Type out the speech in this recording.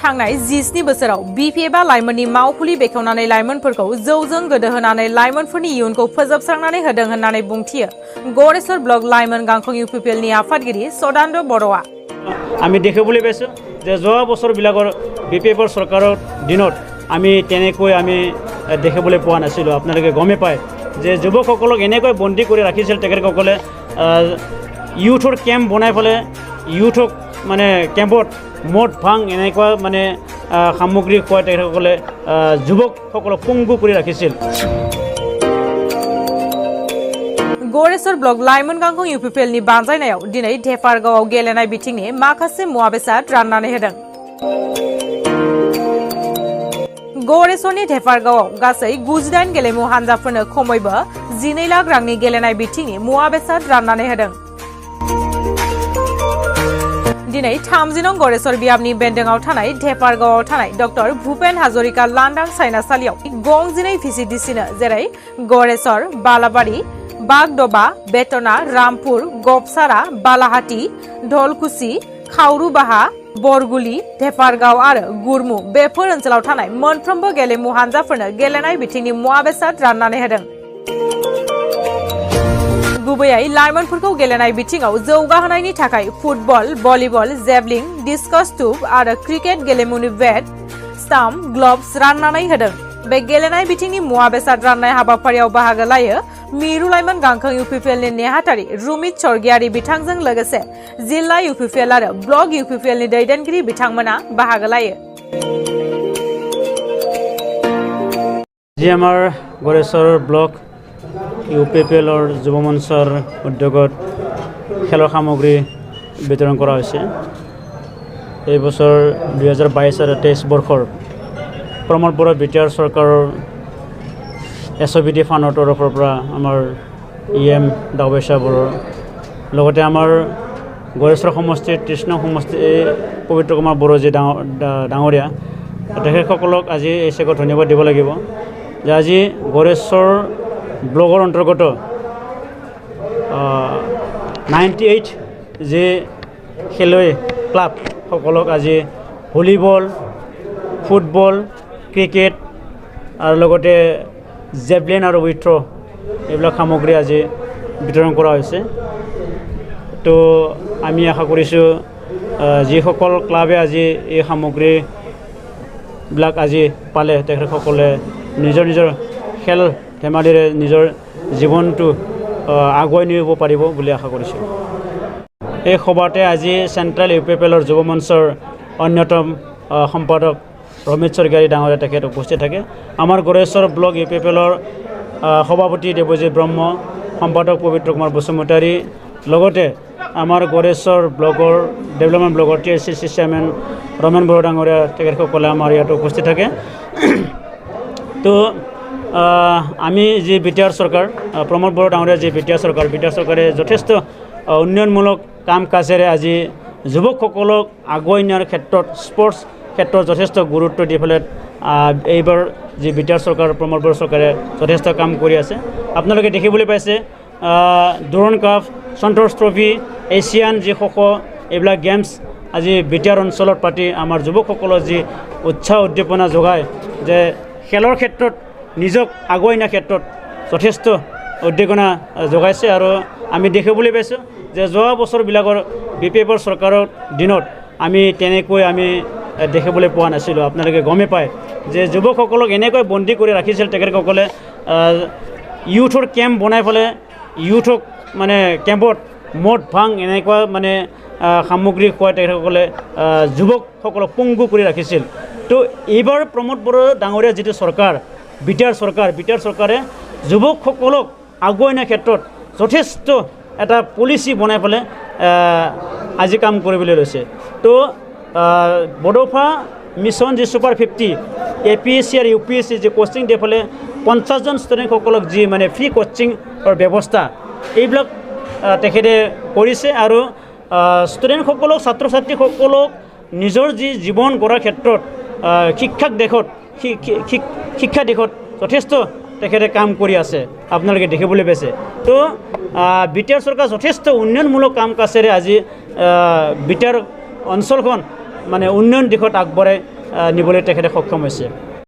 थांनाय 17 बोसोराव बिपिएफआ लाइमोननि मावफुलि बेखेवनानै लाइमोनफोरखौ जौजों गोदोहोनानै लाइमोनफोरनि इयुनखौ फोजोबस्रांनानै होदों होननानै बुंथियो गरेस्वर ब्लक लाइमोन गांखं इउपिपिएलनि आफादगिरि सदानन्द बर'आ। আমি দেখিবলৈ পাইছোঁ যে যোৱা বছৰবিলাকৰ বিপিএফৰ চৰকাৰৰ দিনত আমি তেনেকৈ আমি দেখিবলৈ পোৱা নাছিলোঁ। আপোনালোকে গমে পায় যে যুৱকসকলক এনেকৈ বন্দী কৰি ৰাখিছিল তেখেতসকলে ইউথৰ কেম্প বনাই পেলাই ইউথক মানে কেম্পত মদ ভাং এনেকুৱা মানে সামগ্ৰী খুৱাই তেখেতসকলে যুৱকসকলক পংগু কৰি ৰাখিছিল। गरेस्वर ब्लक लाइमोन गांखं इउपिपिएलनि बानजायनायाव दिनै धेफारगावआव गेलेनाय बिथिंनि माखासे मुवा बेसाद राननानै होदों। गरेस्वरनि धेफारगावआव गासै 98 गेलेमु हानजाफोरनो खमैबो 12 लाख रांनि गेलेनाय बिथिंनि मुवा बेसाद राननानै होदों। दिनै 30 नं गरेस्वर बियाबनि बेन्दोंआव थानाय धेफारगावआव थानाय डक्टर भूपेन हाजरिका लांदां सायनासालियाव गं 12 भिसिडिसिनो जेरै गरेस्वर, बालाबारि, बागदबा, बेटना, रामपुर, गपसारा, बालाहाटी, धलकुसि, खावरुबाहा, बरगुली, धेफारगाव आरो गुरमु बेफोर ओनसोलाव थानाय मोनफ्रोमबो गेलेमु हानजाफोरनो गेलेनाय बिथिंनि मुवा बेसाद राननानै होदों। गुबैयै लाइमोनफोरखौ गेलेनाय बिथिङाव जौगाहोनायनि थाखाय फुटबल, भलिबल, जेभलिन, डिस्कास थुब आरो क्रिकेट गेलेमुनि बेट, स्टाम्प, ग्लभ्स राननानै होदों। बे गेलेनाय बिथिंनि मुवा बेसाद राननाय हाबाफारियाव बाहागो लायो मिरु लाइमोन गांखं इउपिपिएलनि नेहाथारि रुमित स्वर्गियारि बिथांजों लोगोसे जिल्ला इउपिपिएल आरो ब्लक इउपिपिएलनि दैदेनगिरि बिथांमोना बाहागो लायो। जी आमार गरेस्वर ब्लक ইউপিপিএলৰ যুৱ মঞ্চৰ উদ্যোগত খেলৰ সামগ্ৰী বিতৰণ কৰা হৈছে। এই বছৰ 2022 আৰু 23 বৰ্ষৰ প্ৰমোদ বড়ো বিটিআৰ চৰকাৰৰ SOBD ফাণ্ডৰ তৰফৰ পৰা আমাৰ EM দাৱেশা বড়োৰ লগতে আমাৰ गरेस्वर সমষ্টিৰ কৃষ্ণ সমষ্টি পবিত্ৰ কুমাৰ বড়ো যি ডাঙৰীয়া তেখেতসকলক আজি এই চেগত ধন্যবাদ দিব লাগিব যে আজি गरेस्वर ব্লকৰ অন্তৰ্গত 98 যে খেলুৱৈ ক্লাবসকলক আজি ভলীবল, ফুটবল, ক্ৰিকেট আৰু লগতে জেভলিন আৰু উইথ্ৰ এইবিলাক সামগ্ৰী আজি বিতৰণ কৰা হৈছে। তো আমি আশা কৰিছোঁ যিসকল ক্লাবে আজি এই সামগ্ৰীবিলাক আজি পালে তেখেতসকলে নিজৰ নিজৰ খেল ধেমালিৰে নিজৰ জীৱনটো আগুৱাই নিব পাৰিব বুলি আশা কৰিছোঁ। এই সভাতে আজি চেণ্ট্ৰেল ইউপিপিএলৰ যুৱ মঞ্চৰ অন্যতম সম্পাদক ৰমিত স্বৰ্গীয়াৰী ডাঙৰীয়া তেখেত উপস্থিত থাকে। আমাৰ गरेस्वर ব্লক ইউপিপিএলৰ সভাপতি দেৱজিৎ ব্ৰহ্ম, সম্পাদক পবিত্ৰ কুমাৰ বসুমতাৰী, লগতে আমাৰ गरेस्वर ব্লকৰ ডেভেলপমেণ্ট ব্লকৰ TSC চেয়াৰমেন ৰমেন বড়ো ডাঙৰীয়া তেখেতসকলে আমাৰ ইয়াত উপস্থিত থাকে। তো আমি যি বিটিআৰ চৰকাৰ প্ৰমোদ বড়ো ডাঙৰীয়া যি বিটিআৰ চৰকাৰে যথেষ্ট উন্নয়নমূলক কাম কাজেৰে আজি যুৱকসকলক আগুৱাই নিয়াৰ ক্ষেত্ৰত স্পৰ্টছ ক্ষেত্ৰত যথেষ্ট গুৰুত্ব দি পেলাই এইবাৰ যি বিটিআৰ চৰকাৰ প্ৰমোদ বড়ো চৰকাৰে যথেষ্ট কাম কৰি আছে। আপোনালোকে দেখিবলৈ পাইছে দুৰণ কাপ, সন্তোষ ট্ৰফি, এছিয়ান যি এইবিলাক গেমছ আজি বিটিআৰ অঞ্চলত পাতি আমাৰ যুৱকসকলৰ যি উৎসাহ উদ্দীপনা যোগায় যে খেলৰ ক্ষেত্ৰত নিজক আগুৱাই নিয়াৰ ক্ষেত্ৰত যথেষ্ট উদ্দীপনা যোগাইছে। আৰু আমি দেখিবলৈ পাইছোঁ যে যোৱা বছৰবিলাকৰ বিপিএফৰ চৰকাৰৰ দিনত আমি তেনেকৈ আমি দেখিবলৈ পোৱা নাছিলোঁ। আপোনালোকে গমে পায় যে যুৱকসকলক এনেকৈ বন্দী কৰি ৰাখিছিল তেখেতসকলে ইউথৰ কেম্প বনাই পেলাই ইউথক মানে কেম্পত মদ ভাং এনেকুৱা মানে সামগ্ৰী খুৱাই তেখেতসকলে যুৱকসকলক পংগু কৰি ৰাখিছিল। তো এইবাৰ প্ৰমোদ বড়ো ডাঙৰীয়া যিটো চৰকাৰ বিটিআৰ চৰকাৰে যুৱকসকলক আগুৱাই নিয়াৰ ক্ষেত্ৰত যথেষ্ট এটা পলিচি বনাই পেলাই আজি কাম কৰিবলৈ লৈছে। তো বড়োফা মিছন যি ছুপাৰ 50 APSC আৰু UPSC যি কোচিং দি পেলাই 50জন ষ্টুডেণ্টসকলক যি মানে ফ্ৰী কোচিঙৰ ব্যৱস্থা এইবিলাক তেখেতে কৰিছে। আৰু ষ্টুডেণ্টসকলক ছাত্ৰ ছাত্ৰীসকলক নিজৰ যি জীৱন গঢ়াৰ ক্ষেত্ৰত শিক্ষা দিশত যথেষ্ট তেখেতে কাম কৰি আছে আপোনালোকে দেখিবলৈ পাইছে। তো বিটিআৰ চৰকাৰ যথেষ্ট উন্নয়নমূলক কাম কাজেৰে আজি বিটিআৰ অঞ্চলখন মানে উন্নয়ন দিশত আগবঢ়াই নিবলৈ তেখেতে সক্ষম হৈছে।